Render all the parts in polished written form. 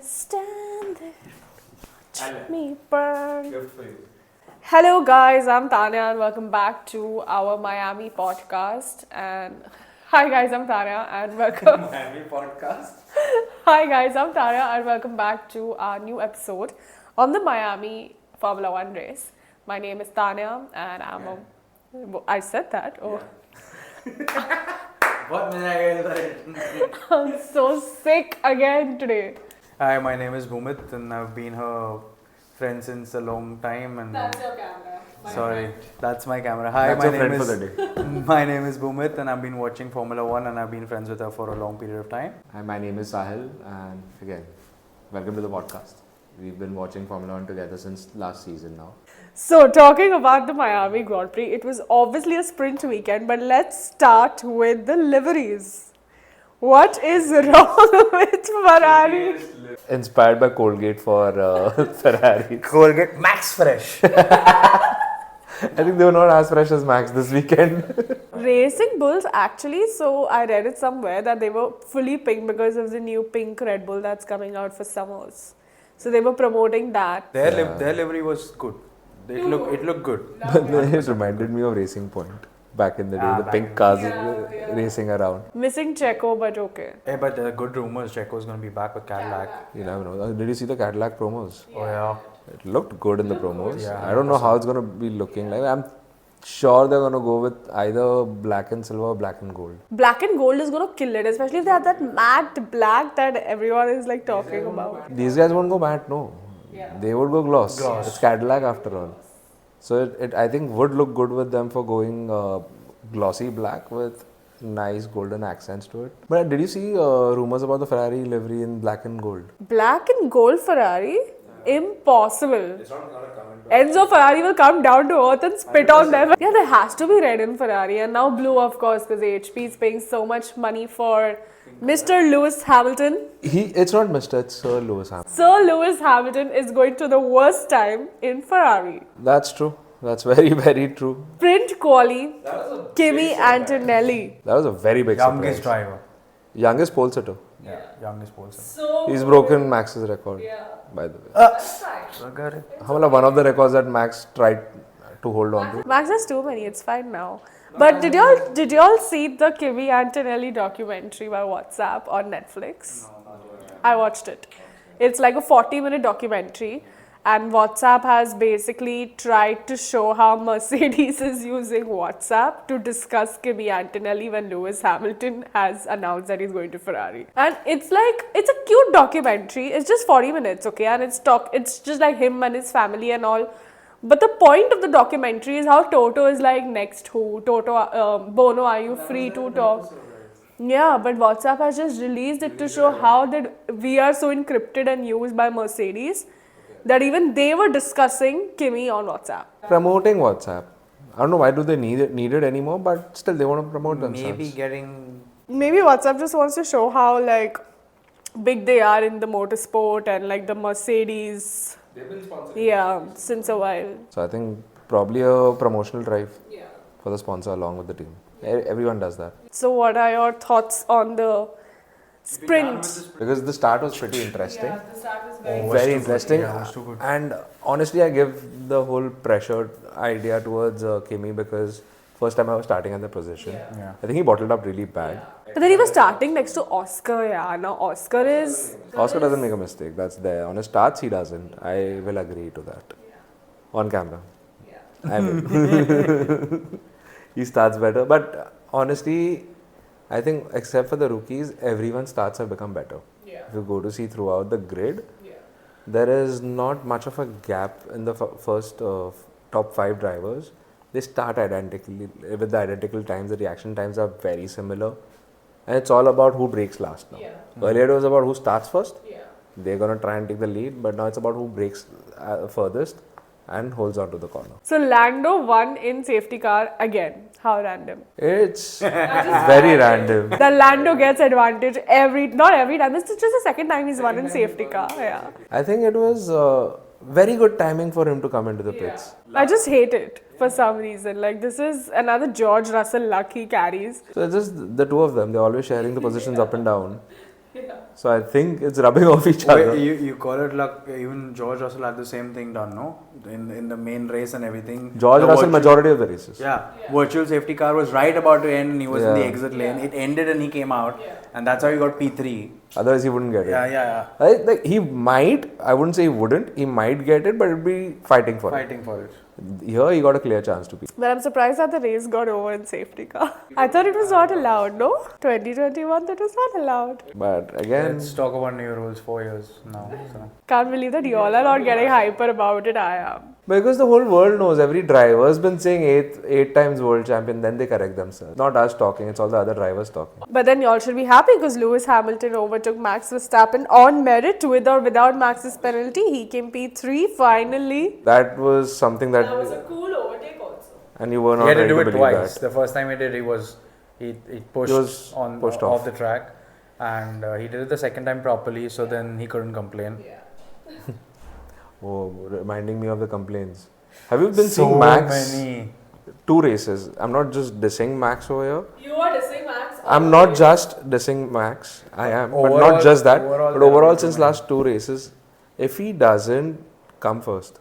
stand there, watch me burn. Gift for you. Hello guys, I'm Tanya and welcome back to our Miami podcast. And hi guys, I'm Tanya and welcome. Miami podcast. Hi guys, I'm Tanya and welcome back to our new episode on the Miami Formula One race. My name is Tanya and I said that. Oh, What I'm so sick again today. Hi, my name is Bhumit and I've been her friend since a long time. And your camera. sorry, that's my camera. Hi, That's my your name friend is for the day. my name is Bhumit and I've been watching Formula One and I've been friends with her for a long period of time. Hi, my name is Sahil, and again, welcome to the podcast. We've been watching Formula One together since last season now. So, talking about the Miami Grand Prix, it was obviously a sprint weekend, but let's start with the liveries. What is wrong with Ferrari? Inspired by Colgate for Ferrari. Colgate Max Fresh. I think they were not as fresh as Max this weekend. Racing Bulls actually, so I read it somewhere that they were fully pink because of the new pink Red Bull that's coming out for summers. So they were promoting that. Their livery was good. It looked good. It reminded me of Racing Point back in the day, Ah, the back pink in cars Yeah. racing around. Missing Checo, but okay. Hey, but there are good rumors Checo's going to be back with Cadillac. You never know. Did you see the Cadillac promos? Oh yeah. It looked good in the promos. Yeah, I don't know how it's going to be looking like. I'm sure they're going to go with either black and silver or black and gold. Black and gold is going to kill it, especially if they have that matte black that everyone is like talking about. These guys won't go matte, no. They would go gloss. Gloss. It's Cadillac after all. So it I think would look good with them for going glossy black with nice golden accents to it. But did you see rumors about the Ferrari livery in black and gold? Black and gold Ferrari? Impossible. Enzo Ferrari will come down to earth and spit on them. Yeah, there has to be red in Ferrari and now blue, of course, because HP is paying so much money for Mr. Lewis Hamilton. It's not Mr. It's Sir Lewis Hamilton. Sir Lewis Hamilton is going to the worst time in Ferrari. That's true. That's very, very true. Sprint quali, Kimi Antonelli. That was a very big Youngest surprise. driver. Youngest pole sitter. Yeah. Youngest person. So He's broken Max's record, by the way. One of the records that Max tried to hold on to. Max has too many, it's fine now. But did y'all see the Kimi Antonelli documentary by WhatsApp on Netflix? I watched it. It's like a 40-minute documentary and WhatsApp has basically tried to show how Mercedes is using WhatsApp to discuss Kimi Antonelli when Lewis Hamilton has announced that he's going to Ferrari. And it's a cute documentary. It's just 40 minutes, okay? And it's just like him and his family and all. But the point of the documentary is how Toto is like, next who? Bono, are you free to talk? Yeah, but WhatsApp has just released it to show how that we are so encrypted and used by Mercedes that even they were discussing Kimi on WhatsApp. Promoting WhatsApp. I don't know why do they need it anymore, but still they want to promote themselves. Maybe WhatsApp just wants to show how like big they are in the motorsport and like the Mercedes. They've been sponsored. Yeah, since a while. So I think probably a promotional drive for the sponsor along with the team. Everyone does that. So what are your thoughts on the sprint? Because the start was pretty interesting. the start was Very interesting. Yeah, it was too good. And honestly, I give the whole pressured idea towards Kimi because first time I was starting at the position. Yeah. I think he bottled up really bad. But then he was starting next to Oscar, yeah. Now Oscar is... Oscar doesn't make a mistake. That's there. On his starts, he doesn't. I will agree to that. On camera. I will. He starts better. But honestly, I think except for the rookies, everyone's starts have become better. If you go to see throughout the grid, there is not much of a gap in the first top 5 drivers. They start identically with the identical times. The reaction times are very similar. And it's all about who breaks last now. Earlier it was about who starts first. They're going to try and take the lead, but now it's about who breaks furthest and holds on to the corner. So Lando won in safety car again. How random. It's very random. The Lando gets advantage not every time. This is just the second time he's won in safety car. Yeah. I think it was very good timing for him to come into the pits. I just hate it for some reason. Like this is another George Russell luck he carries. So it's just the two of them. They're always sharing the positions up and down. So I think it's rubbing off each other. Wait, you call it luck. Even George Russell had the same thing done, no? In the main race and everything. George The Russell, majority of the races. Yeah, virtual safety car was right about to end and he was in the Yeah. exit lane. It ended and he came out, and that's how he got P3. Otherwise, he wouldn't get it. Yeah. Like he might, I wouldn't say he wouldn't, he might get it, but it'd be fighting for Fighting for it. it. Here, he got a clear chance to be. But I'm surprised that the race got over in safety car. I thought it was not allowed, no? 2021, that was not allowed. But again, Let's talk about new rules. 4 years now. So. Can't believe that y'all are not getting hyper about it. I am. because the whole world knows, every driver's been saying eight times world champion, then they correct themselves. Not us talking, it's all the other drivers talking. But then y'all should be happy because Lewis Hamilton overtook Max Verstappen on merit with or without Max's penalty. He came P3 finally. That was something that, That was a cool overtake also. and you were not He had to ready do to it believe twice. that. The first time he did, he pushed, was pushed off off. the track, and he did it the second time properly. So then he couldn't complain. Oh, reminding me of the complaints. Have you been So seeing Max? many. 2 races. I'm not just dissing Max over here. You are dissing Max. I'm not just dissing Max. I am, but Overall- not just that. overall But there overall, are since too many. last 2 races, if he doesn't come first,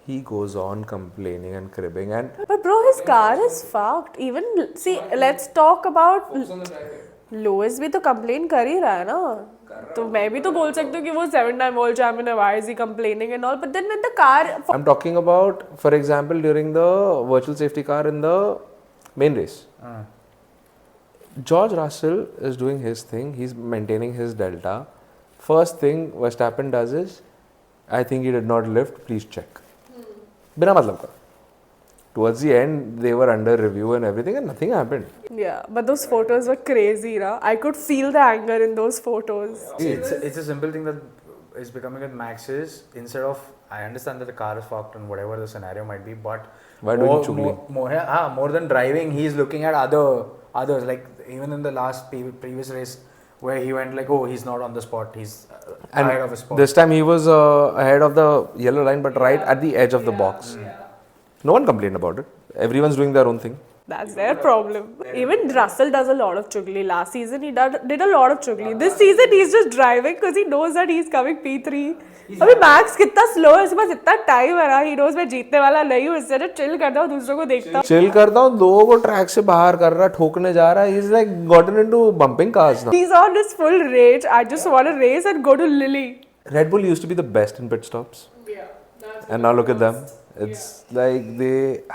he goes on complaining and cribbing. And But bro, his car is fucked. Even see, let's talk about Lewis भी तो complain कर ही रहा है ना. तो मैं भी तो बोल सकती हूँ कि वो 7-time world champion है. Why is he complaining and all? But then when the car I'm talking about, for example, during the virtual safety car in the main race. George Russell is doing his thing. He's maintaining his delta. First thing Verstappen does is, I think he did not lift. Please check. बिना मतलब का. Towards the end, they were under review and everything, and nothing happened. yeah, but those photos were crazy, na. I could feel the anger in those photos. It's a simple thing that is becoming at Max's. Instead of, I understand that the car is fucked and whatever the scenario might be, but Why doing chugli? more than driving, he's looking at others. Like even in the last previous race, where he went like, oh, he's not on the spot, he's ahead of his spot. This time he was ahead of the yellow line, but right at the edge of the box. No one complained about it. Everyone's doing their own thing. That's their problem. Even Russell does a lot of chugli. Last season he did a lot of chugli. This season he's just driving because he knows that he's coming P3. अभी Max कितना slow है, उसके पास इतना time है ना. He knows मैं जीतने वाला नहीं हूँ, इससे chill करता हूँ, दूसरों को देखता हूँ. Chill करता हूँ, 2 को ट्रैक से बाहर कर रहा, ठोकने जा रहा. He's like gotten into bumping cars now. He's on this full rage. I just want to race and go to Lily. Red Bull used to be the best in pit stops. And now look at them. It's like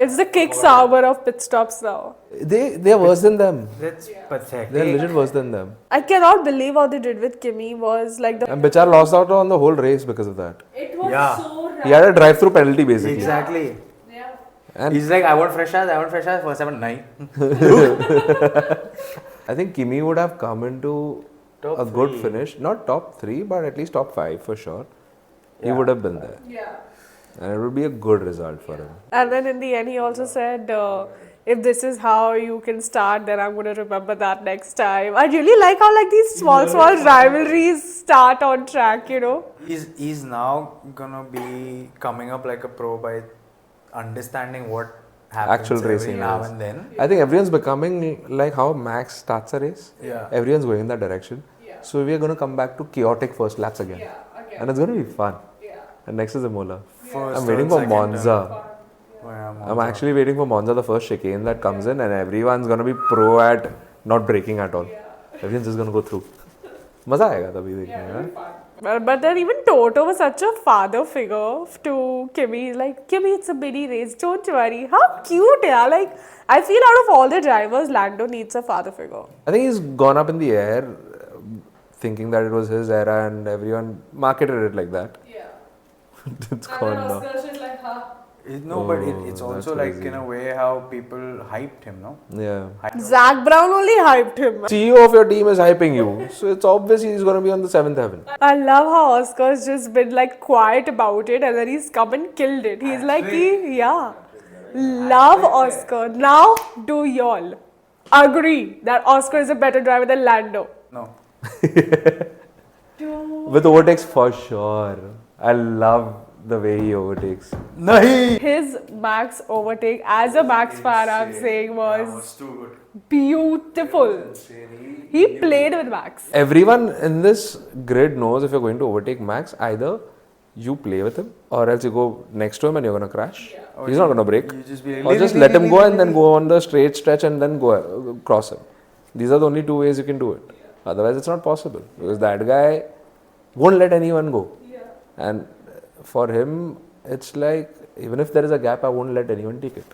It's the kick Sauber of pit stops now. they're worse than them. That's pathetic. They're legit worse than them. I cannot believe what they did with Kimi was like the. And Bichar lost out on the whole race because of that. It was Yeah. so He had a drive-through penalty basically. Exactly. Yeah. And He's like, I want fresh ass. First time, nahi. I think Kimi would have come into Top a good 3. finish. Not top 3, but at least top 5 for sure. He would have been there. Yeah. And it would be a good result for him. And then in the end, he also said, if this is how you can start, then I'm going to remember that next time. I really like how like these small rivalries start on track, you know. He's now gonna be coming up like a pro by understanding what happens Actual every racing now is. and then. I think everyone's becoming like how Max starts a race. Yeah. Everyone's going in that direction. So we are going to come back to chaotic first laps again. And it's going to be fun. And next is Imola. First, I'm waiting third, for second Monza. turn. Oh, yeah, I'm Monza. actually waiting for Monza, the first chicane that comes in, and everyone's gonna be pro at not braking at all. Everyone's just gonna go through. मजा आएगा तभी देखने में. But then even Toto was such a father figure to Kimi. He's like, Kimi, it's a mini race. Don't worry. How cute, yeah. Like, I feel out of all the drivers, Lando needs a father figure. I think he's gone up in the air, thinking that it was his era, and everyone marketed it like that. Yeah. It's gone now. No, but it's Oh, also that's like crazy. in a way how people hyped him, no? Yeah. Zach Brown only hyped him. CEO of your team is hyping you, so it's obvious he's gonna be on the 7th heaven. I love how Oscar's just been like quiet about it and then he's come and killed it. He's like, yeah. Love Oscar. Now do y'all agree that Oscar is a better driver than Lando? No. With overtakes for sure. I love the way he overtakes. Nahi! His Max overtake, as a Max fan, I'm saying, was beautiful. He played with Max. Everyone in this grid knows if you're going to overtake Max, either you play with him or else you go next to him and you're going to crash. He's not going to brake. You just be like, Or just let him go and then go on the straight stretch and then go cross him. These are the only two ways you can do it. Otherwise, it's not possible because that guy won't let anyone go. And for him, it's like even if there is a gap, I won't let anyone take it.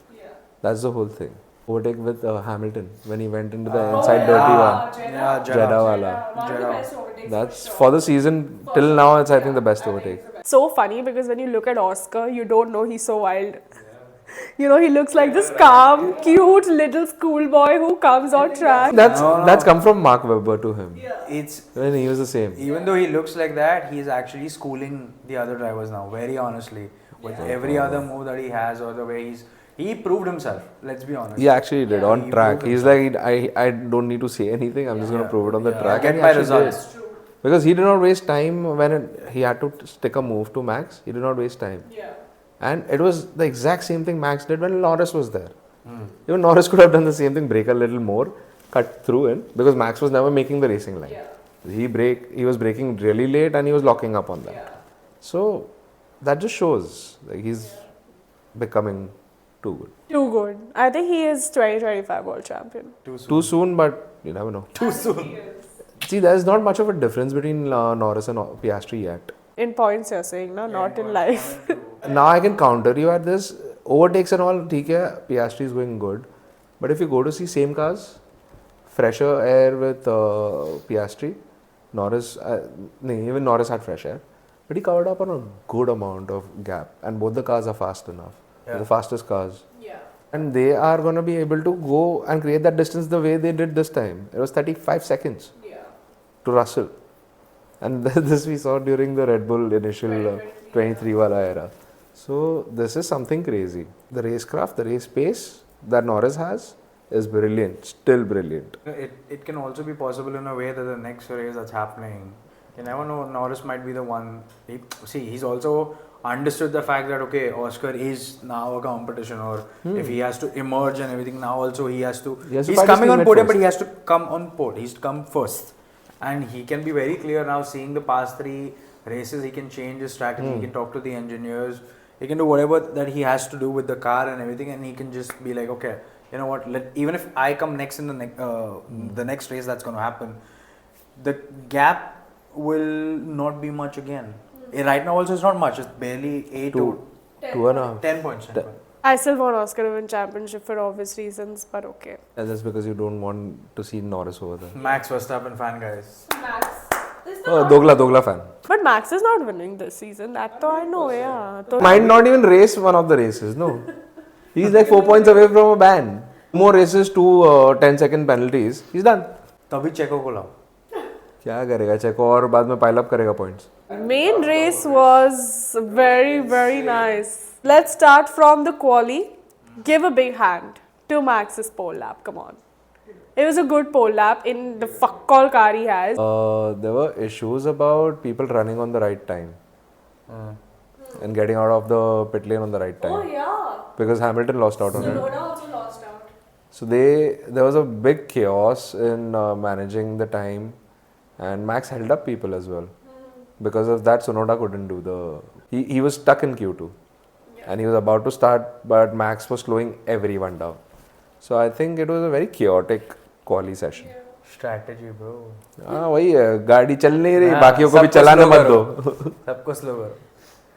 That's the whole thing. Overtake with Hamilton when he went into the inside dirty one. Yeah, Jeddah wala. That's for the season till now. It's I think the best overtake. So funny because when you look at Oscar, you don't know he's so wild. You know, he looks like this calm, cute little schoolboy who comes on track. That's come from Mark Webber to him. It's When he was the same. even though he looks like that, he's actually schooling the other drivers now. Very honestly, with every other move that he has or the way he proved himself. Let's be honest. He actually did on he track. proved He's like, I don't need to say anything. I'm just going to prove it on the track. Get And he my actually did. results. Because he did not waste time when he had to stick a move to Max. He did not waste time. And it was the exact same thing Max did when Norris was there. Even Norris could have done the same thing, brake a little more, cut through in, because Max was never making the racing line. He was braking really late and he was locking up on that. So that just shows like he's becoming too good. Too good. I think he is 2025 world champion. Too soon, but you never know. Too soon. See, there's not much of a difference between Norris and Piastri yet. In points, you're saying, no? Not in life. Now I can counter you at this. Overtakes and all, theek hai, Piastri is going good. But if you go to see same cars, fresher air with Piastri, Norris, even Norris had fresh air. But he covered up on a good amount of gap. And both the cars are fast enough. They're the fastest cars. And they are going to be able to go and create that distance the way they did this time. It was 35 seconds to Russell. And this we saw during the Red Bull initial 23 wala era. So this is something crazy. The racecraft, the race pace that Norris has is brilliant, still brilliant. It can also be possible in a way that the next race that's happening, you never know, Norris might be the one. He's also understood the fact that okay, Oscar is now a competition, or if he has to emerge and everything, now also he's coming on podium, but he has to come on podium. He's to come first. And he can be very clear now, seeing the past 3 races, he can change his strategy, he can talk to the engineers, he can do whatever that he has to do with the car and everything, and he can just be like, okay, you know what, even if I come next in the next race that's going to happen, the gap will not be much again. Right now also it's not much, it's barely 8 to 10 points. 10 points. I still want Oscar to win championship for obvious reasons, but okay. And that's because you don't want to see Norris over there. Max Verstappen fan, guys. Max. Oh, Dogla fan. But Max is not winning this season. That though I know, yeah. Might not even race one of the races, no. He's like 4 points away from a ban. More races, 2 10-second penalties. He's done. तभी चेको को लाओ. क्या करेगा चेको और बाद में pile up करेगा points. Main race was very, very nice. Let's start from the quali. Give a big hand to Max's pole lap. Come on. It was a good pole lap in the fuck all car he has. There were issues about people running on the right time and getting out of the pit lane on the right time. Oh yeah. Because Hamilton lost out on it. Sonoda also lost out. So there was a big chaos in managing the time, and Max held up people as well. Because of that, Sonoda couldn't do he was stuck in Q2. And he was about to start, but Max was slowing everyone down. So I think it was a very chaotic quali session. Strategy, bro. हाँ वही है, गाड़ी चल नहीं रही, बाकियों को भी चलाने मत दो. सबको slow करो.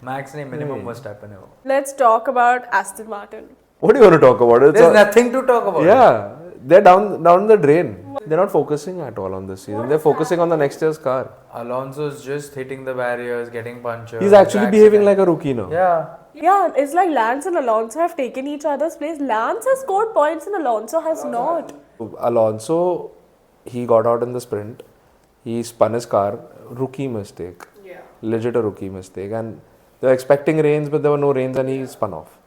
Max ने minimum Verstappen है वो. Let's talk about Aston Martin. What do you want to talk about? There's nothing to talk about. Yeah, they're down the drain. They're not focusing at all on this season. They're focusing on the next year's car. Alonso's just hitting the barriers, getting punctures. He's actually behaving like a rookie now. Yeah. Yeah, it's like Lance and Alonso have taken each other's place. Lance has scored points and Alonso has not. Alonso, he got out in the sprint. He spun his car. Rookie mistake. Yeah. Legit a rookie mistake. And they were expecting rains, but there were no rains and he spun off.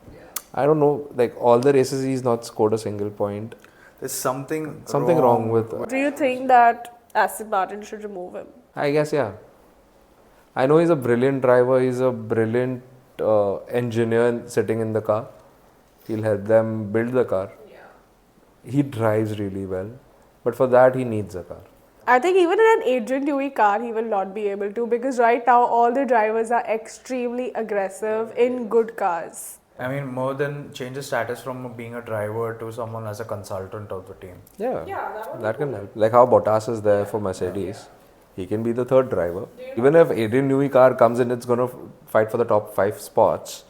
I don't know, like all the races he's not scored a single point. There's something wrong with... Do you think that Aston Martin should remove him? I guess, yeah. I know he's a brilliant driver. He's a brilliant engineer sitting in the car. He'll help them build the car. He drives really well, but for that he needs a car. I think even in an Adrian Newey car, he will not be able to, because right now all the drivers are extremely aggressive in good cars. I mean, more than change the status from being a driver to someone as a consultant of the team. Yeah, that that can help. Like how Bottas is there for Mercedes. He can be the third driver. Even if Adrian Newey car comes in, it's going to fight for the top 5 spots.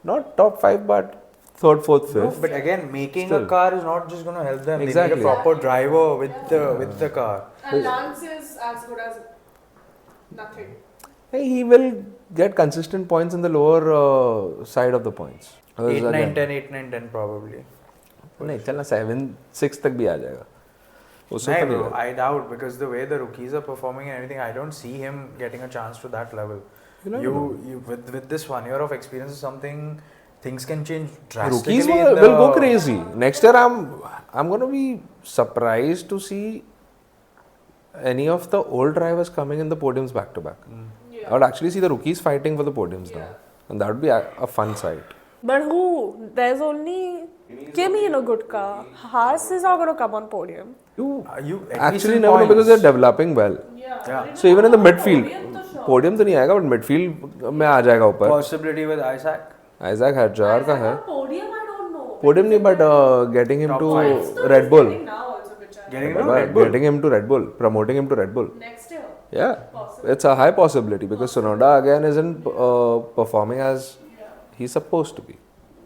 Not top 5, but third, fourth, No, fifth. but again, making Still. a car is not just going to help them. Exactly. They need a proper driver with the car. And Lance is as good as nothing. Hey, he will get consistent points in the lower side of the points. 8, 9, 10, 8, 9, 10 probably. नहीं चलना 7, 6 तक भी आ जाएगा. उससे No, तो नहीं bro, होगा. I doubt, because the way the rookies are performing and everything, I don't see him getting a chance to that level. You with this 1 year of experience or something, things can change drastically. Rookies in will go crazy. Next year, I'm going to be surprised to see any of the old drivers coming in the podiums back to back. I would actually see the rookies fighting for the podiums now, and that would be a fun sight. But who? There's only Kimi in a good car. Haas is not going to come on podium. You at least actually in never know because they're points. developing well. Yeah. So even in the midfield, podium तो नहीं आएगा, but midfield में आ जाएगा ऊपर. Possibility with Isaac. Isaac Hadjar का है. Podium, I don't know. Podium नहीं, but getting him Top to five. Red Bull. Now also, Bichara. Getting into Red Bull. Getting him to Red Bull, promoting him to Red Bull. Next year. Yeah, it's a high possibility because Tsunoda again isn't performing as he's supposed to be.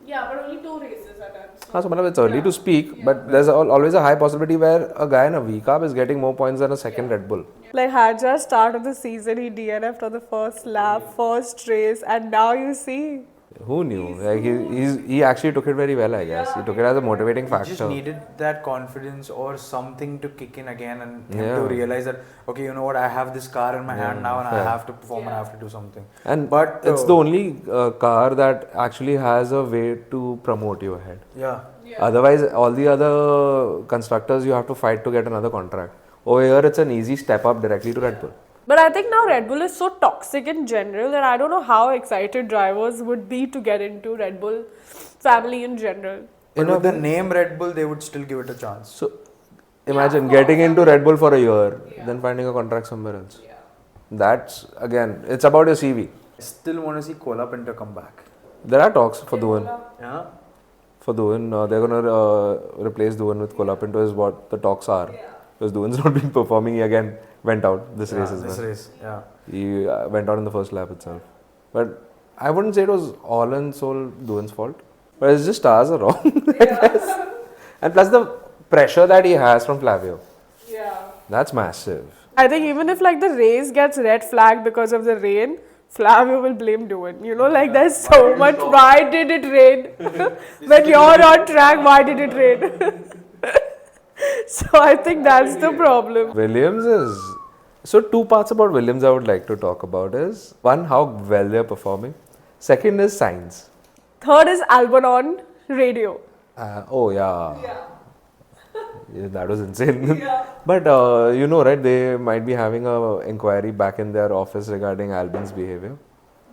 Yeah, but only 2 races are done. So matlab it's early to speak, but there's always a high possibility where a guy in a VCAP is getting more points than a second Red Bull. Like Hadjar start of the season, he DNF'd on the first lap, first race, and now you see. Who knew? Like he actually took it very well, I guess. He took it as a motivating He factor. just needed that confidence or something to kick in again and him Yeah. to realize that, okay, you know what, I have this car in my hand now and I have to perform and I have to do something. And But it's the only car that actually has a way to promote you ahead. Yeah. Otherwise, all the other constructors you have to fight to get another contract. Over here, it's an easy step up directly to Red Bull. But I think now Red Bull is so toxic in general that I don't know how excited drivers would be to get into Red Bull family in general. But with the name Red Bull, they would still give it a chance. So imagine getting into Red Bull for a year, then finding a contract somewhere else. That's again, it's about your CV. I still want to see Kola Pinto come back. There are talks for Dhuan. Yeah. For Dhuan, they're gonna replace Dhuan with Kolapinto is what the talks are. Because Dhuan's not been performing. He again went out this race as well. This race, yeah. He went out in the first lap itself. But I wouldn't say it was all and sole Dhuan's fault. But it's just stars are wrong. I guess. And plus the pressure that he has from Flavio. Yeah. That's massive. I think even if like the race gets red flagged because of the rain, Flavio will blame Dhuan. You know, like there's so much. Why did it rain? When you're on track, why did it rain? So I think that's the problem. Williams is... So two parts about Williams I would like to talk about is one, how well they're performing. Second is Sainz. Third is Albon on radio. Oh yeah. Yeah, that was insane. But you know, right? They might be having a inquiry back in their office regarding Albon's behavior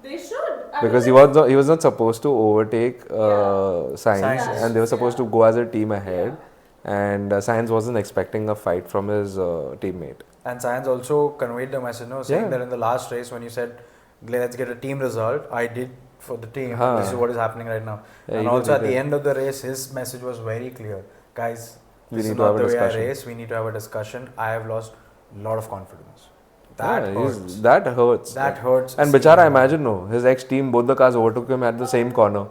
They should. because he was not supposed to overtake Sainz, Sainz. and they were supposed to go as a team ahead. And Sainz wasn't expecting a fight from his teammate. And Science also conveyed the message, no, saying Yeah. that in the last race when you said, let's get a team result, I did for the team. Huh. This is what is happening right now. Yeah, And he also did at the it. end of the race, his message was very clear. Guys, We this need is to not have a the way I discussion." race. We need to have a discussion. I have lost a lot of confidence. That Yeah, hurts. that hurts. That hurts. And Bichara, imagine no, his ex-team, both the cars overtook him at the same corner.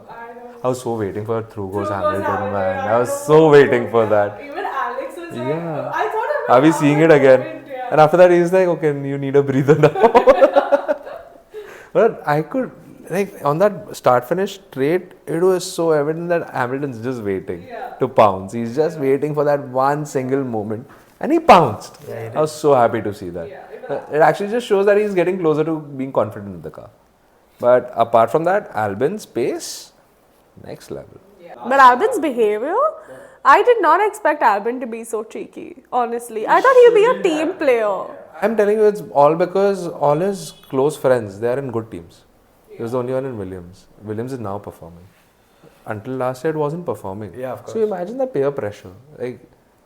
I was so waiting for through goes Hamilton, man. I was so waiting for that. Even Alex was like, Yeah. I thought Are we seeing it again? And after that, he's like, okay, you need a breather now. But I could, like, on that start-finish straight, it was so evident that Hamilton's just waiting to pounce. He's just waiting for that one single moment. And he pounced. I was so happy to see that. It actually just shows that he's getting closer to being confident in the car. But apart from that, Albon's pace, next level. But Albon's behavior, I did not expect Albon to be so cheeky, honestly. I thought he'd be a team player. I'm telling you, it's all because all his close friends, they are in good teams. He was the only one in Williams. Williams is now performing. Until last year, it wasn't performing. Yeah, of course. So imagine the peer pressure. Like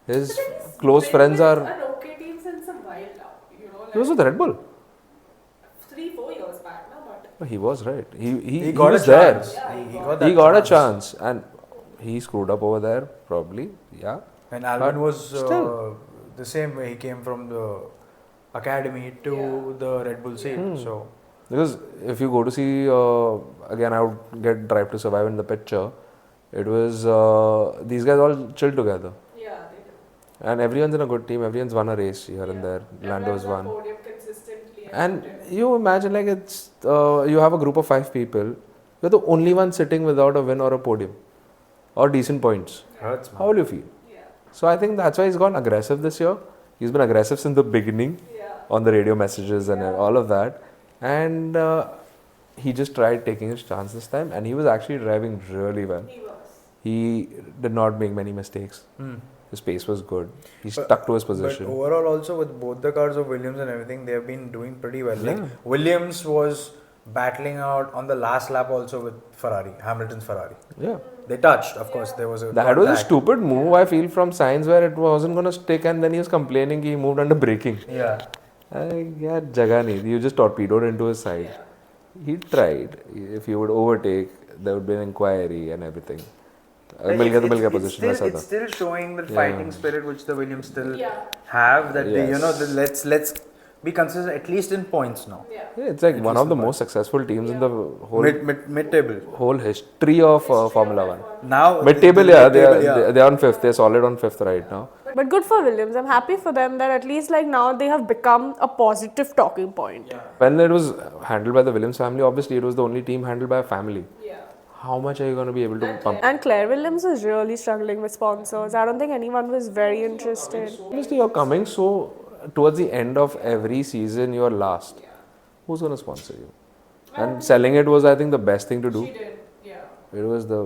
his close friends are. An okay team since a while now. You know, He was with Red Bull. 3-4 years back now, but No, he was right. He got was a there. chance. He got a chance, and he screwed up over there probably. Yeah. And Albon was still. the same way. He came from the academy to the Red Bull scene. So Because if you go to see again, I would get Drive to Survive in the picture. It was these guys all chill together, yeah, they do. and everyone's in a good team. Everyone's won a race here and there. Lando's Everyone's on won. podium consistently. And you imagine like it's you have a group of 5 people. You're the only one sitting without a win or a podium or decent points. hurts, man. How will you feel? Yeah. So I think that's why he's gone aggressive this year. He's been aggressive since the beginning Yeah. on the radio messages and all of that. And he just tried taking his chance this time, and he was actually driving really well. He was. He did not make many mistakes. His pace was good. He stuck to his position. But overall, also with both the cars of Williams and everything, they have been doing pretty well. Like Yeah. Williams was battling out on the last lap also with Ferrari, Hamilton's Ferrari. Yeah. They touched, of course. There was a That was a contact. stupid move, I feel, from Sainz, where it wasn't going to stick, and then he was complaining he moved under braking. Yeah. Yeah, jaga nahi. You just torpedoed into his side. He tried. If you would overtake, there would be an inquiry and everything. मिल गया position It's ऐसा still, था. it's still showing that Yeah. fighting spirit which the Williams still Yeah. have. That they, Yes. let's be consistent at least in points now. Yeah. Yeah, it's like one of the most successful teams in the whole Mid table. whole history of Formula One. Now Mid table, the yeah, mid-table, yeah. they're on 5th. They're solid on 5th right now. But good for Williams. I'm happy for them that at least like now they have become a positive talking point. When it was handled by the Williams family, obviously it was the only team handled by a family. Yeah. How much are you going to be able to pump? And Claire Williams was really struggling with sponsors. I don't think anyone was very interested. Obviously, you're coming so towards the end of every season, you're last. Who's going to sponsor you? And selling it was, I think, the best thing to do. She did, yeah. It was the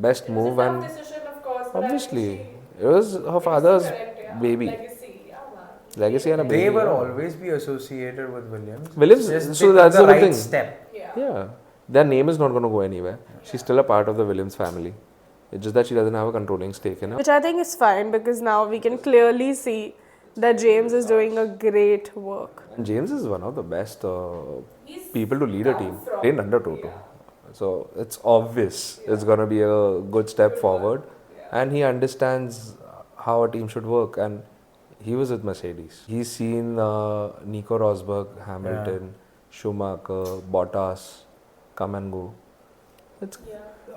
best move, and decision, of course. but I think obviously, she- it was her father's correct, yeah. baby. Legacy, yeah, man. Legacy and a baby. They will yeah. always be associated with Williams. Williams, Just so they took that's the the right thing. step. Yeah. Yeah, their name is not going to go anywhere. She's still a part of the Williams family. It's just that she doesn't have a controlling stake in it. Which I think is fine because now we can clearly see that James is doing a great work. And James is one of the best people to lead a team. Trained under Toto. So it's obvious it's going to be a good step forward. And he understands how a team should work. And he was with Mercedes. He's seen Nico Rosberg, Hamilton, Schumacher, Bottas come and go. It's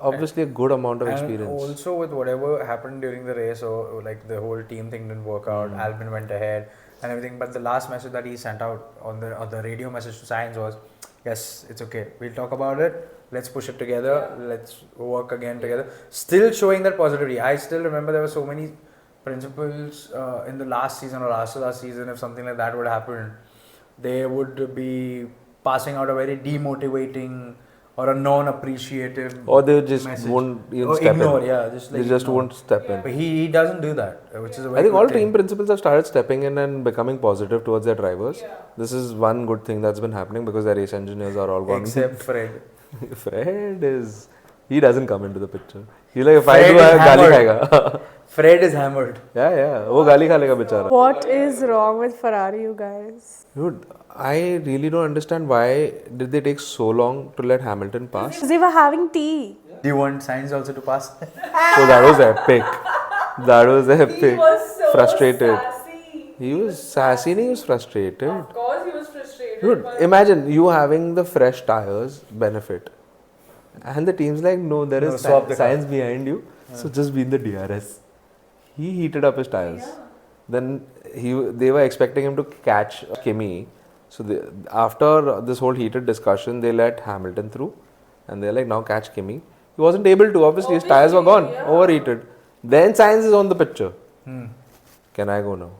obviously a good amount of And experience. also with whatever happened during the race, or like the whole team thing didn't work out. Albon went ahead and everything. But the last message that he sent out on the radio message to Sainz was, "Yes, it's okay. We'll talk about it. Let's push it together. Let's work again together." Still showing that positivity. I still remember there were so many principals in the last season or last season. If something like that would happen, they would be passing out a very demotivating or a non-appreciative Or they just message. won't even Or step ignore, in. yeah, just like They just ignore. won't step in. But he doesn't do that, which is a very I think good all thing. team principals have started stepping in and becoming positive towards their drivers. This is one good thing that's been happening because their race engineers are all gone. Except Fred. Fred is. He doesn't come into the picture. He's like, if I Fred do, is I gali hammered. khayega. Fred is hammered. Yeah. वो गाली खा लेगा बेचारा. What is wrong with Ferrari, you guys? Dude, I really don't understand why did they take so long to let Hamilton pass. Because they were having tea. Do you want Sainz also to pass? So that was epic. That was epic. Frustrated. sassy. He was sassy and he was frustrated. Of course he was frustrated. Dude, imagine you having the fresh tires benefit. And the team's like, no, there is swap the car. science behind you. So just be in the DRS. He heated up his tires. Then they were expecting him to catch Kimi. So after this whole heated discussion, they let Hamilton through. And they're like, now catch Kimi. He wasn't able to. Obviously, his tires were gone. Overheated. Then Sainz is on the picture. Can I go now?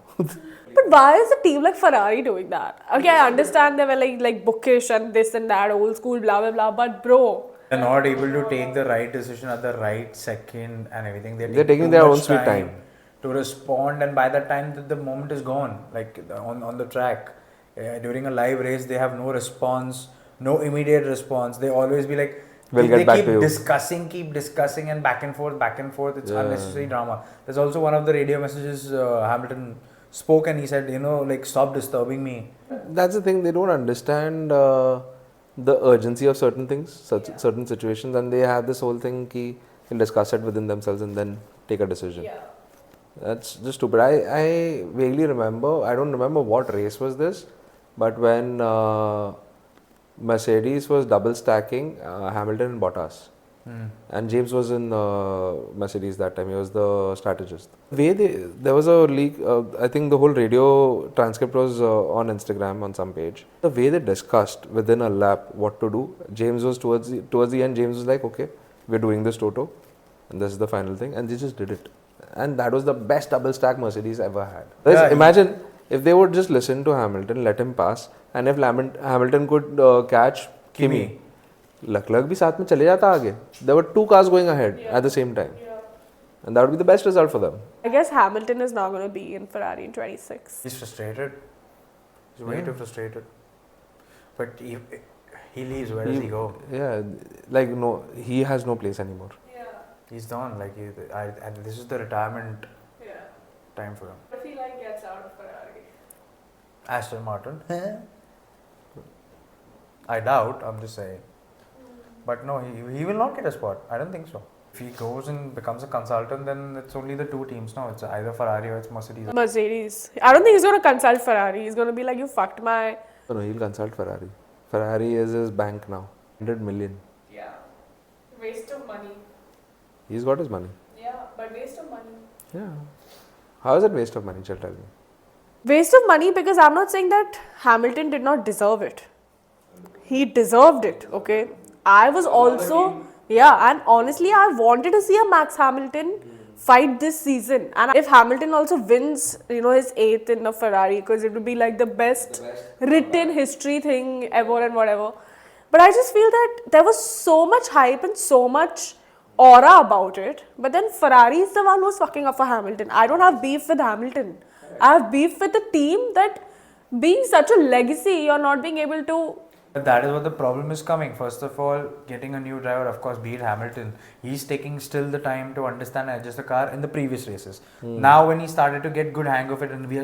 But why is a team like Ferrari doing that? Okay, I understand they were like bookish and this and that, old school, blah blah blah. But bro, They're not able to take the right decision at the right second and everything. They're taking too their much own sweet time to respond, and by that time the moment is gone. Like on the track, during a live race, they have no response no immediate response. They always be like, We'll they get back keep to you. keep discussing, and back and forth. It's Yeah. unnecessary drama. There's also one of the radio messages Hamilton spoke, and he said, like, stop disturbing me. That's the thing, they don't understand the urgency of certain things, certain situations, and they have this whole thing ki they'll discuss it within themselves and then take a decision. That's just stupid. I vaguely remember, I don't remember what race was this, but when Mercedes was double stacking Hamilton and Bottas. And James was in Mercedes that time. He was the strategist. There was a leak. I think the whole radio transcript was on Instagram on some page. The way they discussed within a lap what to do. James was towards the end. James was like, "Okay, we're doing this Toto, and this is the final thing," and they just did it. And that was the best double stack Mercedes ever had. Imagine if they would just listen to Hamilton, let him pass, and if Hamilton could catch Kimi. Leclerc भी साथ में चले जाता आगे. There were two cars going ahead at the same time. And that would be the best result for them. I guess Hamilton is not going to be in Ferrari in 26. He's frustrated. He's way too frustrated. But he leaves, where does he go? Yeah, like no, he has no place anymore. He's done. Like and this is the retirement time for him. If he gets out of Ferrari. Aston Martin. I doubt. I'm just saying. But no, he will not get a spot. I don't think so. If he goes and becomes a consultant, then it's only the two teams now. It's either Ferrari or it's Mercedes. Mercedes. I don't think he's going to consult Ferrari. He's going to be like, you fucked my... No, he'll consult Ferrari. Ferrari is his bank now. 100 million. Yeah. Waste of money. He's got his money. Yeah, but waste of money. Yeah. How is it waste of money? Tell me. Waste of money because I'm not saying that Hamilton did not deserve it. He deserved it, okay? I was also, and honestly, I wanted to see a Max Hamilton fight this season. And if Hamilton also wins, his 8th in the Ferrari, because it would be like the best written history thing ever and whatever. But I just feel that there was so much hype and so much aura about it. But then Ferrari is the one who's fucking up for Hamilton. I don't have beef with Hamilton. I have beef with the team that being such a legacy, you're not being able to... But that is what the problem is coming. First of all, getting a new driver, of course, be it Hamilton, he's taking still the time to understand and adjust the car in the previous races. Now, when he started to get good hang of it, and we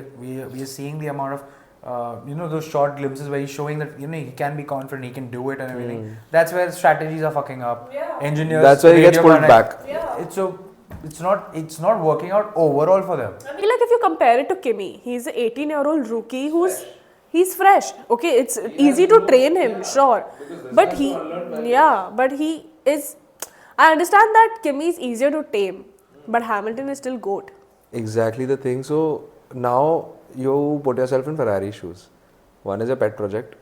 are seeing the amount of those short glimpses where he's showing that he can be confident, he can do it and everything. That's where strategies are fucking up. Engineers. That's where he gets pulled back. It's not working out overall for them. I feel like if you compare it to Kimi, he's an 18-year-old rookie he's fresh. Okay, it's easy to train him, sure. But he is... I understand that Kimi is easier to tame, but Hamilton is still GOAT. Exactly the thing. So now you put yourself in Ferrari shoes. One is a pet project,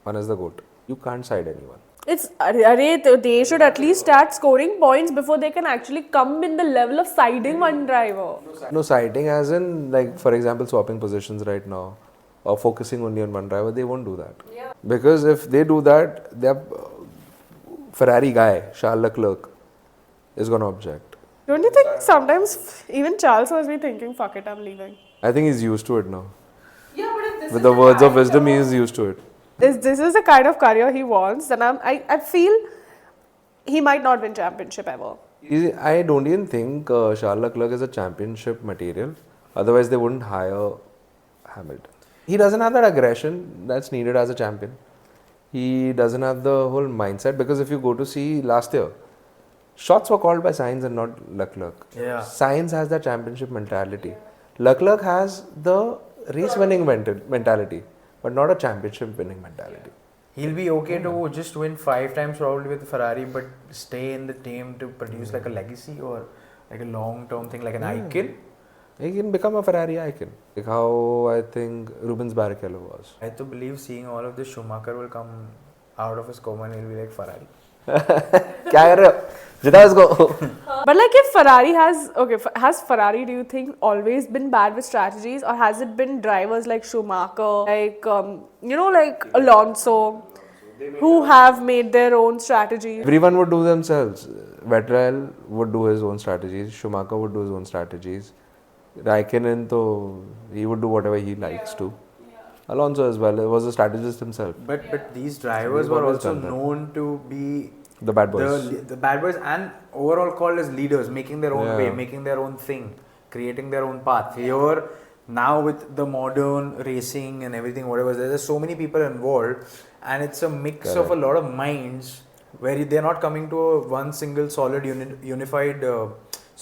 one is the GOAT. You can't side anyone. They should at least start scoring points before they can actually come in the level of siding one driver. No, siding as in, like, for example, swapping positions right now or focusing only on one driver, they won't do that. Because if they do that, their Ferrari guy, Charles Leclerc, is going to object. Don't you think sometimes even Charles must be thinking, fuck it, I'm leaving? I think he's used to it now. Yeah, but if this With the words of wisdom, he is used to it. This is the kind of career he wants, then I feel he might not win championship ever. I don't even think Charles Leclerc is a championship material. Otherwise, they wouldn't hire Hamilton. He doesn't have that aggression that's needed as a champion. He doesn't have the whole mindset, because if you go to see last year, shots were called by Sainz and not Leclerc. Yeah. Sainz has that championship mentality. Leclerc has the race winning mentality, but not a championship winning mentality. He'll be okay to just win 5 times probably with Ferrari, but stay in the team to produce like a legacy or like a long-term thing, like an icon. He can become a Ferrari icon, like how I think Rubens Barrichello was. I to believe seeing all of this, Schumacher will come out of his coma and he'll be like Ferrari. क्या कर रहे हो? जिता इसको. But like if Ferrari has Ferrari, do you think, always been bad with strategies, or has it been drivers like Schumacher, like like Alonso, who have made their own strategies? Everyone would do themselves. Vettel would do his own strategies. Schumacher would do his own strategies. Raikkonen, he would do whatever he likes to. Alonso as well was a strategist himself. But these drivers We've were always also done that. known to be The bad boys. the bad boys and overall called as leaders, making their own Yeah. way, making their own thing, creating their own path. Here now with the modern racing and everything, whatever, there's so many people involved, and it's a mix of a lot of minds where they're not coming to a one single solid unified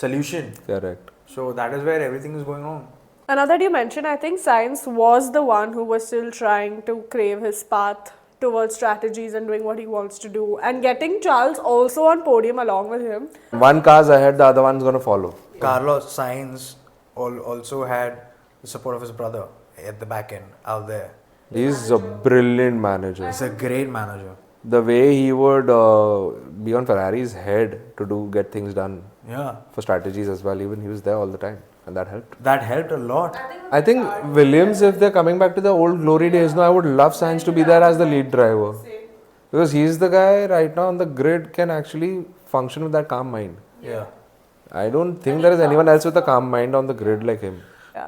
solution. Correct. So that is where everything is going on. And now that you mentioned, I think Science was the one who was still trying to crave his path towards strategies and doing what he wants to do, and getting Charles also on podium along with him. One car's ahead, the other one's going to follow. Carlos Sainz also had the support of his brother at the back end out there. He's a brilliant manager. He's a great manager. The way he would be on Ferrari's head to get things done Yeah, for strategies as well. Even he was there all the time, and that helped. that helped a lot. I think Williams, if they're coming back to the old glory days, I would love Sainz to be there as the lead driver. Because he's the guy right now on the grid can actually function with that calm mind. Yeah. I don't think there is anyone else with a calm mind on the grid like him.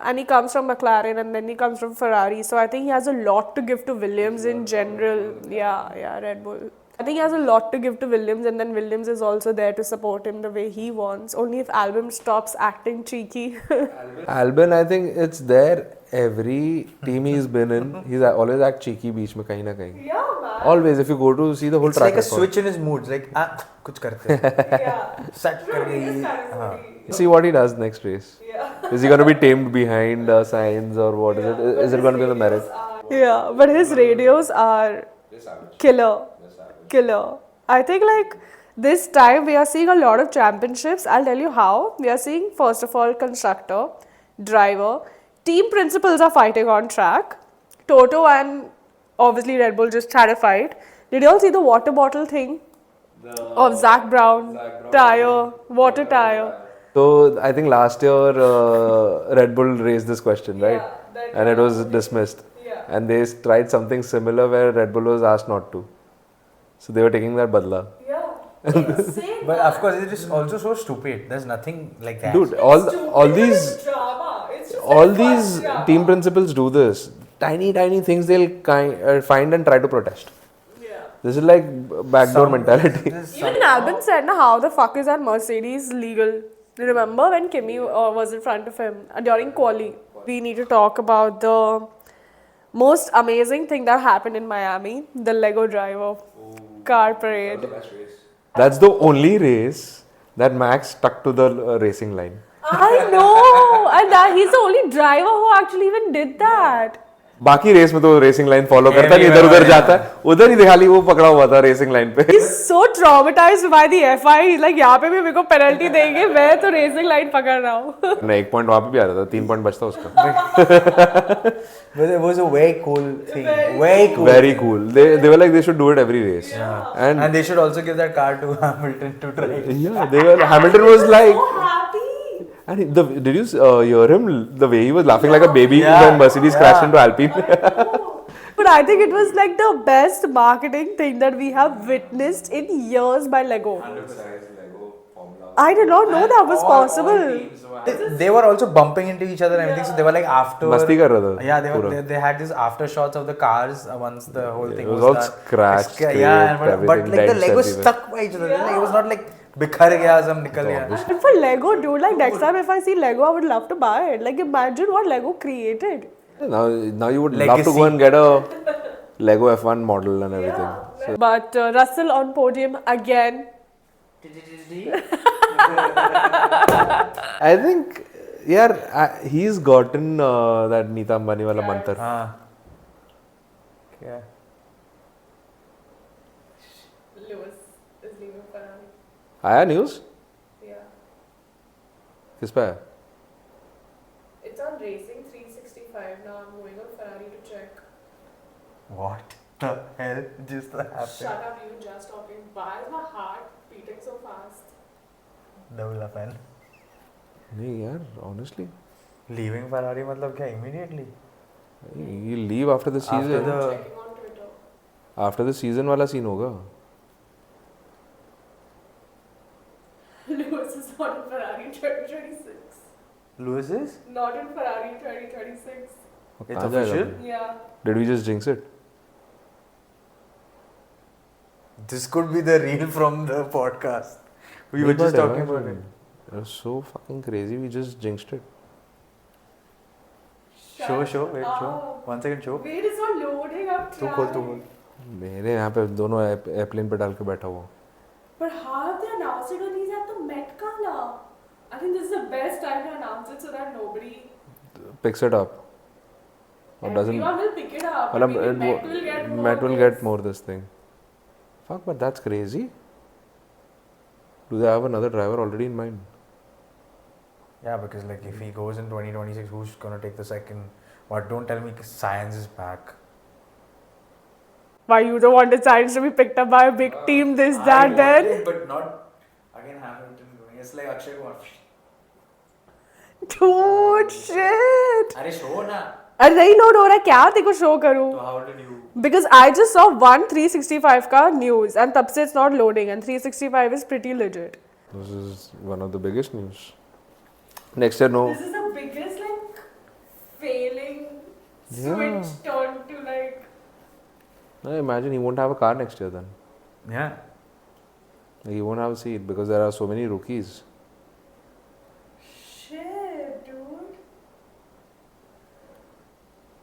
And he comes from McLaren and then he comes from Ferrari. So I think he has a lot to give to Williams in general. Yeah, Red Bull. I think he has a lot to give to Williams, and then Williams is also there to support him the way he wants. Only if Albon stops acting cheeky. Albon, I think it's there every team he's been in. He's always act cheeky beach mein kahin na kahin. Yeah, man. Always, if you go to see the whole It's track like a record. switch in his moods. Like, kuch karte. hain. Yeah. Set karke Yeah. See what he does next race. Is he going to be tamed behind Sainz or what is it? Is it going to be on the merit? Yeah, but his radios are killer. I think like this time we are seeing a lot of championships. I'll tell you how. We are seeing first of all constructor, driver, team principals are fighting on track. Toto and obviously Red Bull just had a fight. Did you all see the water bottle thing of Zach Brown tire, water tire? So I think last year Red Bull raised this question, right? And it was dismissed. And they tried something similar where Red Bull was asked not to. So they were taking that badla. Insane. But of course, it is also so stupid. There's nothing like that. Dude, all these team principals do this. Tiny things they'll find and try to protest. This is like backdoor mentality. Even Albon said, "Na, how the fuck is that Mercedes legal?" Remember when Kimi was in front of him during quali? We need to talk about the most amazing thing that happened in Miami, the Lego driver car parade. That's the only race that Max stuck to the racing line. I know, and that he's the only driver who actually even did that. बाकी race में तो racing line follow करता है, इधर उधर जाता है, उधर ही खाली वो पकड़ा हुआ था रेसिंग लाइन पे. He's so traumatized by the FI. He's like, यहाँ पे भी मेरे को पेनल्टी देंगे, मैं तो रेसिंग लाइन पकड़ रहा हूँ. नहीं, एक पॉइंट वहाँ पे भी आ रहा था, 3 पॉइंट बचता उसका. But it was a very cool thing. Very cool. Very cool. They were like they should do it every race. And they should also give that car to Hamilton to try. Yeah, Hamilton was like. So happy. And did you hear him? The way he was laughing like a baby when Mercedes crashed into Alpine. But I think it was like the best marketing thing that we have witnessed in years by Lego. I did not know that was possible. They were also bumping into each other and everything, so they were like after. मस्ती कर रहा था. Yeah, they had these after shots of the cars once the whole thing was all done. scratched, Yeah, scraped, but everything, like the dents Lego everywhere. stuck by each other. Like, it was not like बिखर गया सब निकल गया. And for Lego, dude, like next time if I see Lego, I would love to buy it. Like imagine what Lego created. Now you would love to go and get a Lego F1 model and everything. But Russell on podium again. I think, he's gotten that Neeta Ambani wala mantar. हाँ. क्या? Lewis is leaving Ferrari. आया news? Yeah. किस पे है? It's on Racing 365 now. I'm going on Ferrari to check. What the hell just happened? Shut up, you just talking. Why is my heart beating so fast? Double fan. नहीं यार, honestly. Leaving Ferrari मतलब क्या immediately? He'll leave after the season. Checking on Twitter. After the season वाला scene होगा. Lewis is not in Ferrari 2026. Lewis is? Not in Ferrari 2026. It's official. Yeah. Did we just jinx it? This could be the reel from the podcast. We were just talking about it. It was so fucking crazy. We just jinxed it. Show. Wait, show. 1 second, show. Wait, it's not loading. I'm तू खोल. मेरे यहाँ पे दोनों airplane पे डाल के बैठा हुआ. But how have they announced it when he's at the Met Gala? I think this is the best time to announce it so that nobody. Picks it up. Or doesn't. Everyone will pick it up. Well, Maybe Met will get more. Met will get more this thing. Fuck, but that's crazy. Do they have another driver already in mind? Yeah, because like if he goes in 2026, who's gonna take the second? What? Don't tell me science is back. Why you don't want the Giants to be picked up by a big team? This, that, then. But not again. Hamilton doing. It's like Akshay Kumar. Dude, shit. अरे show ना. अरे नहीं load हो रहा है क्या तेरे को शो करूँ? So how did you? Because I just saw one 365 का news and तब से it's not loading and 365 is pretty legit. This is one of the biggest news. Next year, no. This is the biggest like failing switch turn to like. I imagine he won't have a car next year then. Yeah. Like, he won't have a seat because there are so many rookies. Shit, dude.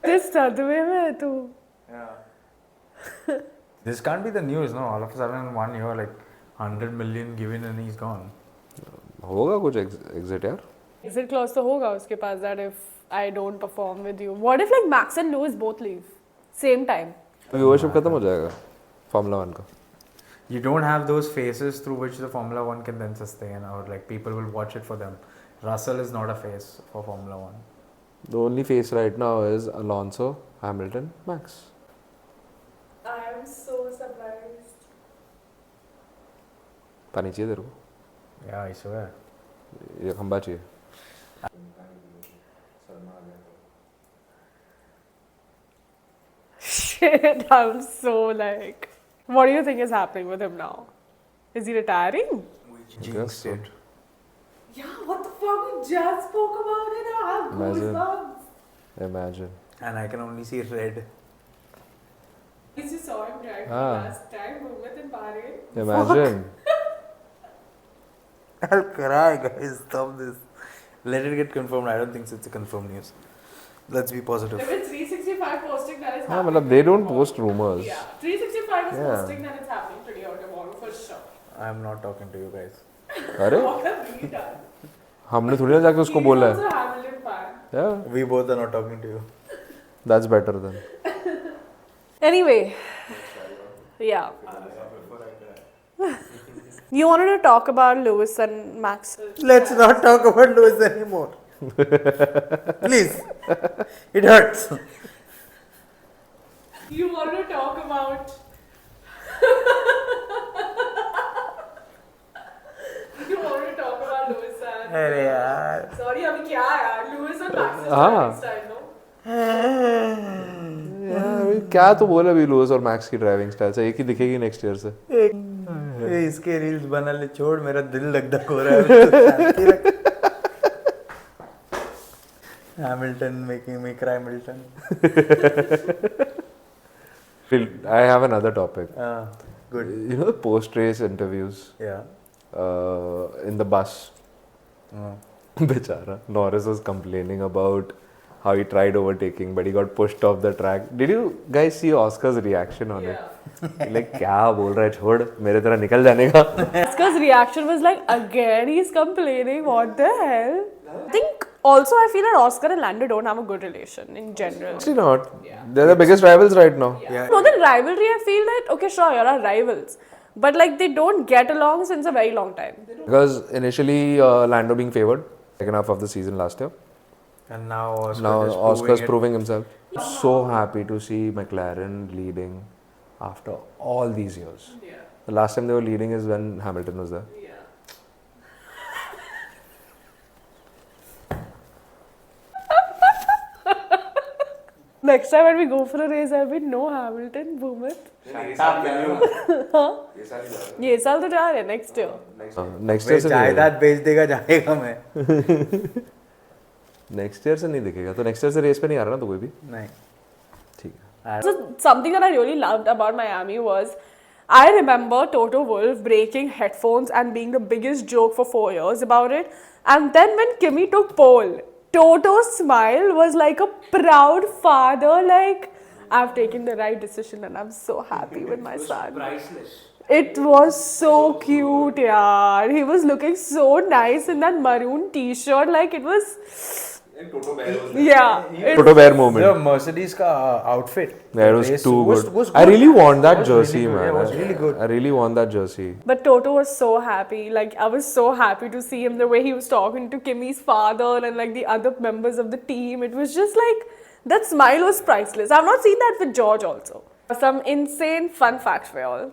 This sadhve mein hai tu. Yeah. This can't be the news, no? All of a sudden, in 1 year, like 100 million given and he's gone. होगा कुछ exit यार. Exit clause तो होगा उसके पास that if I don't perform with you. What if like Max and Lewis both leave same time? Viewership खत्म हो जाएगा Formula 1 का. You don't have those faces through which the Formula 1 can then sustain, or like people will watch it for them. Russell is not a face for Formula 1. The only face right now is Alonso, Hamilton, Max. I am so surprised. पानी चाहिए तेरे को? Yeah, I swear. ये खंबा चाहिए. Shit, I'm so like. What do you think is happening with him now? Is he retiring? Jinxed it. Yeah, what the fuck? We just spoke about it. I have Imagine. goosebumps. Imagine. And I can only see red. At least you saw him drive last time. Movement in Bahrain. Imagine. I'll cry, guys. Stop this. Let it get confirmed. I don't think it's a confirmed news. Let's be positive. There is 365 posting that is हाँ happening. मतलब they don't post rumors. Yeah, 365 is Yeah. posting that it's happening today or tomorrow for sure. I'm not talking to you guys. अरे What have we done? हमने थोड़ी ना जाके उसको He's बोला है. also a Hamilton fan. Yeah, We both are not talking to you. that's better then. Anyway, yeah. You wanted to talk about Lewis and Max. Let's not talk about Lewis anymore. Please. It hurts. You wanted to talk about. You wanted to talk about Lewis and. अरे यार. Sorry, अभी क्या है यार? Lewis and Max's हाँ. driving style, no? यार क्या तो बोला अभी लुइस और मैक्स की ड्राइविंग स्टाइल से एक ही दिखेगी नेक्स्ट ईयर से. इसके रील्स बना ले छोड़ मेरा दिल धक धक हो रहा है. Hamilton making me cry, Milton. I have another topic. Good. You know the post-race interviews Yeah. in the bus. Bechara. Norris was complaining about how he tried overtaking, but he got pushed off the track. Did you guys see Oscar's reaction on it? Like, क्या बोल रहा है छोड़ मेरे तरह निकल जाने का. Oscar's reaction was like, again he's complaining. What the hell? I think also I feel that Oscar and Lando don't have a good relation in general. Actually not. They're the biggest rivals right now. Yeah. More than rivalry, I feel that okay, sure, you're our rivals, but like they don't get along since a very long time. Because initially Lando being favored second half of the season last year. And now Oscar's proving himself. I'm so happy to see McLaren leading after all these years. Yeah. The last time they were leading is when Hamilton was there. Yeah. Next time when we go for a race, I will no Hamilton, Boomer. ये साल तो जा रहे हैं next year. Next year से जायदाद बेच देगा जाएगा मैं. नेक्स्ट ईयर से नहीं दिखेगा तो नेक्स्ट ईयर से रेस पे नहीं आ रहा ना तो कोई भी नहीं ठीक है So something that I really loved about Miami was I remember Toto Wolff breaking headphones and being the biggest joke for 4 years about it. And then when Kimi took pole, Toto's smile was like a proud father, like, I've taken the right decision and I'm so happy with my son. priceless. It was so cute, yeah. He was looking so nice in that maroon t-shirt, like it was, yeah. Toto Bear moment. The Mercedes ka outfit. That was race too good. was I really want that Was jersey, really good. man. Yeah, it was really good. I really want that jersey. But Toto was so happy. Like, I was so happy to see him, the way he was talking to Kimi's father and like the other members of the team. It was just like, that smile was priceless. I've not seen that with George also. Some insane fun facts for y'all.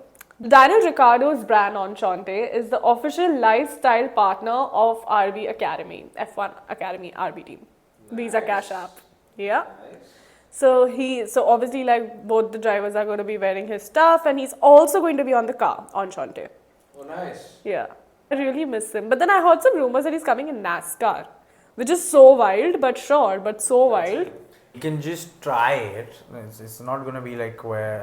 Daniel Ricciardo's brand Enchante is the official lifestyle partner of RB Academy, F1 Academy RB team. Visa Cash App. Yeah. So obviously like both the drivers are going to be wearing his stuff and he's also going to be on the car, Enchante. Oh, nice. Yeah. I really miss him. But then I heard some rumors that he's coming in NASCAR, which is so wild, but sure, but so wild. You can just try it. It's not going to be like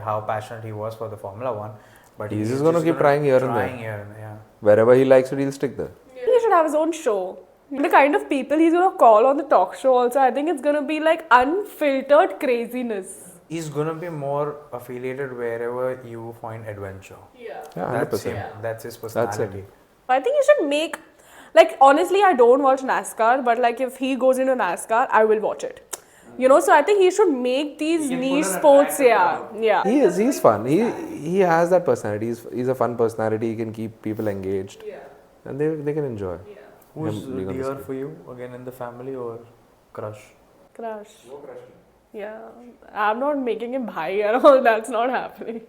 how passionate he was for the Formula 1. But He's just gonna keep trying here and there. Yeah. Wherever he likes it, he'll stick there. He should have his own show. The kind of people he's going to call on the talk show also, I think it's going to be like unfiltered craziness. He's going to be more affiliated wherever you find adventure. Yeah. Yeah, That's 100%. him. That's his That's personality. him. I think he should make, like, honestly, I don't watch NASCAR, but like if he goes into NASCAR, I will watch it. You know, so I think he should make these niche sports, yeah. He's fun. He has that personality. He's a fun personality. He can keep people engaged. And they can enjoy. Who's him being on the dear screen. for you? Again in the family or crush? Crush. Yeah. I'm not making him bhai at all. That's not happening.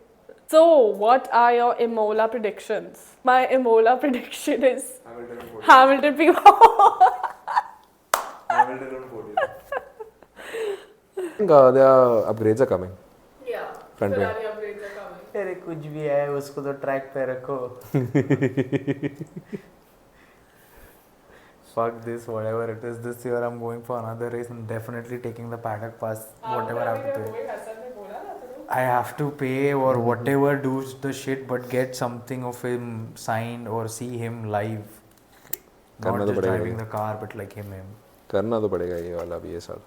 So, what are your Imola predictions? My Imola prediction is Hamilton P. I think their upgrades are coming. Yeah. Front wing. upgrades are coming. अरे कुछ भी है उसको तो track पे रखो. Fuck this, whatever it is. This year I'm going for another race and definitely taking the paddock pass, whatever I have to pay. I have to pay or whatever, do the shit, but get something of him signed or see him live. करना Not तो just पड़ेगा driving ये. the car, but like him. करना तो पड़ेगा ये वाला भी ये साल.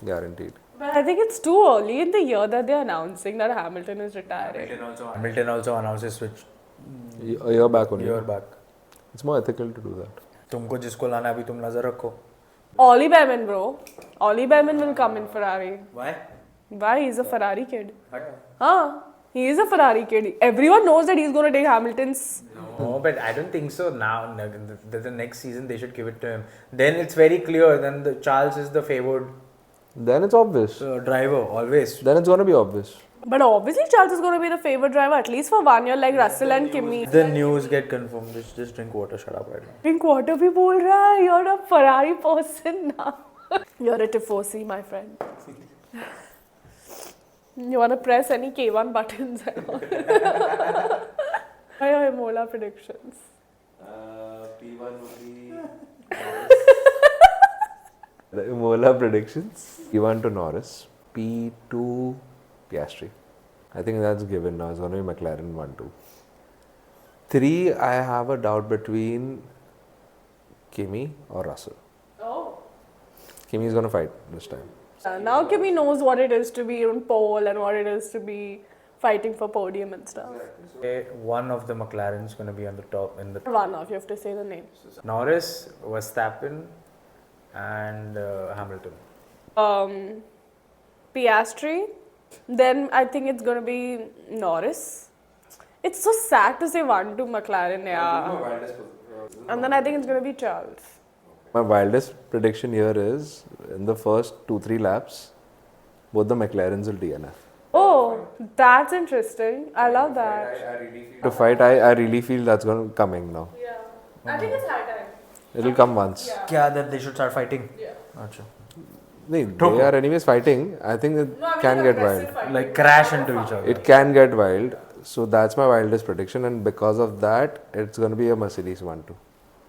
Guaranteed. But I think it's too early in the year that they're announcing that Hamilton is retiring. Hamilton also announced his switch A year back only. year back. It's more ethical to do that. तुमको जिसको लाना है अभी तुम नजर रखो. Ollie Behrman, bro. Ollie Behrman will come in Ferrari. Why? Why? He's a Ferrari kid. Huh? He is a Ferrari kid. Everyone knows that he's going to take Hamilton's. No, but I don't think so. Now, the next season they should give it to him. Then it's very clear. Then Charles is the favored Then it's obvious. driver always. Then it's gonna be obvious. But obviously, Charles is going to be the favorite driver, at least for 1 year, like Russell and Kimi. The news get confirmed. Just drink water. Shut up right now. Drink water bhi bol raha hai. You're a Ferrari person now. You're a Tifosi, my friend. You want to press any K1 buttons and all. What are your Imola predictions? P1 would be the Imola predictions. P1 to Norris. P2 Piastri. I think that's given now. It's going to be McLaren 1-2. 3, I have a doubt between Kimi or Russell. Oh. Kimi is going to fight this time. Now Kimi knows what it is to be on pole and what it is to be fighting for podium and stuff. One of the McLaren's going to be on the top. One of, you have to say the name. Norris, Verstappen, and Hamilton. Piastri. Then I think it's going to be Norris. It's so sad to say 1-2 McLaren, yeah. And then I think it's going to be Charles. My wildest prediction here is in the first 2-3 laps, both the McLarens will DNF. Oh, that's interesting. I love that. To fight, I really feel that's going to coming now. Yeah. I think it's high time. It'll come once. Yeah, that they should start fighting. Yeah. Achha. They are anyways fighting. I think it can get wild. Like crash into each other. It can get wild. So that's my wildest prediction. And because of that, it's going to be a Mercedes 1-2.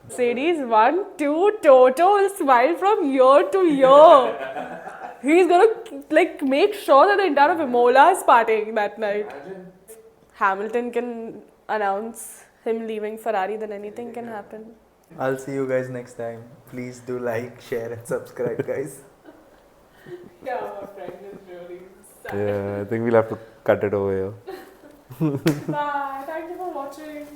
Mercedes 1, 2, Toto will smile from year to year. He's gonna like make sure that the entire of Imola is partying that night. Hamilton can announce him leaving Ferrari, then anything can happen. I'll see you guys next time. Please do like, share, and subscribe, guys. Yeah, my friend is really sad. Yeah, I think we'll have to cut it over here. Bye. Thank you for watching.